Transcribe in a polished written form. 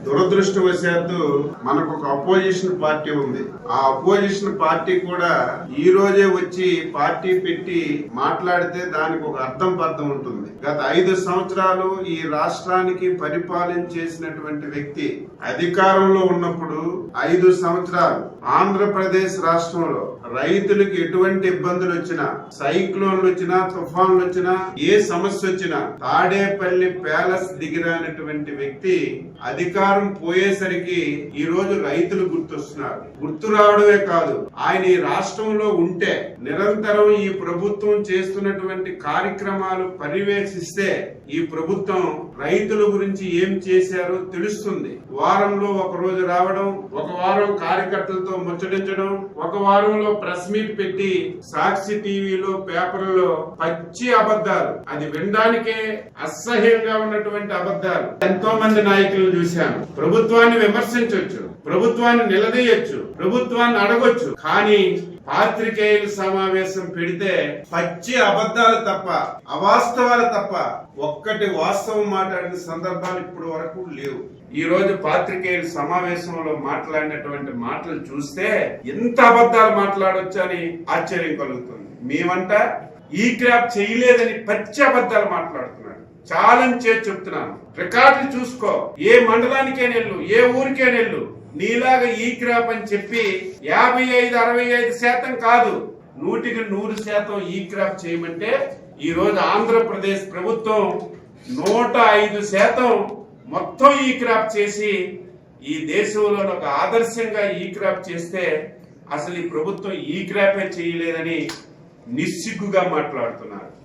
దురదృష్టవశాత్తు మనకు ఒక అపోజిషన్ పార్టీ ఉంది. ఆ అపోజిషన్ పార్టీ కూడా ఈ రోజే వచ్చి పార్టీ పెట్టి మాట్లాడితే దానికి ఒక అర్థం ఉంటుంది. గత 5 సంవత్సరాలు ఈ రాష్ట్రానికి పరిపాలన చేసినటువంటి వ్యక్తి అధికారంలో ఉన్నప్పుడు 5 సంవత్సరాలు ఆంధ్రప్రదేశ్ రాష్ట్రంలో రైతులకు ఎటువంటి ఇబ్బందులు వచ్చినా, సైక్లోన్లు వచ్చినా, తుఫాన్లు వచ్చినా, ఏ సమస్య వచ్చినా తాడేపల్లి ప్యాలెస్ దిగిరానటువంటి వ్యక్తి అధికారం పోయేసరికి ఈ రోజు రైతులు గుర్తొస్తున్నారు. గుర్తు రావడమే కాదు, ఆయన ఈ రాష్ట్రంలో ఉంటే నిరంతరం ఈ ప్రభుత్వం చేస్తున్నటువంటి కార్యక్రమాలు పర్యవేక్షిస్తే ఈ ప్రభుత్వం రైతుల గురించి ఏం చేశారో తెలుస్తుంది. వారంలో ఒక రోజు రావడం, ఒక వారం కార్యకర్తలతో ముచ్చటించడం, ఒక వారంలో ప్రెస్ మీట్ పెట్టి సాక్షి టీవీలో, పేపర్లో పచ్చి అబద్ధాలు, అది వినడానికే అసహ్యంగా ఉన్నటువంటి అబద్ధాలు. ఎంతో మంది నాయకులను చూశాను. ప్రభుత్వాన్ని విమర్శించవచ్చు, ప్రభుత్వాన్ని నిలదీయొచ్చు, ప్రభుత్వాన్ని అడగొచ్చు, కానీ పాత్రికేయుల సమావేశం పెడితే పచ్చి అబద్ధాలు తప్ప, అవాస్తవాలు తప్ప ఒక్కటి వాస్తవం మాట్లాడిన సందర్భాలు ఇప్పటి వరకు లేవు. ఈ రోజు పాత్రికేయుల సమావేశంలో మాట్లాడినటువంటి మాటలు చూస్తే ఎంత అబద్ధాలు మాట్లాడొచ్చు అని ఆశ్చర్యం కలుగుతుంది. మేమంట ఈ క్రాప్ చేయలేదని పచ్చి అబద్ధాలు మాట్లాడుతున్నాడు. ఛాలెంజ్ చేసి చెప్తున్నాను, రికార్డులు చూసుకో. ఏ మండలానికే నెల్లు, ఏ ఊరికే నెల్లు, నీలాగా ఈ క్రాప్ అని చెప్పి 55-65% కాదు, 100% ఈ క్రాప్ చేయమంటే ఈ రోజు ఆంధ్రప్రదేశ్ ప్రభుత్వం 105% మొత్తం ఈ క్రాప్ చేసి ఈ దేశంలో ఒక ఆదర్శంగా ఈ క్రాప్ చేస్తే అసలు ఈ ప్రభుత్వం ఈ క్రాపే చేయలేదని నిస్సిగ్గుగా మాట్లాడుతున్నారు.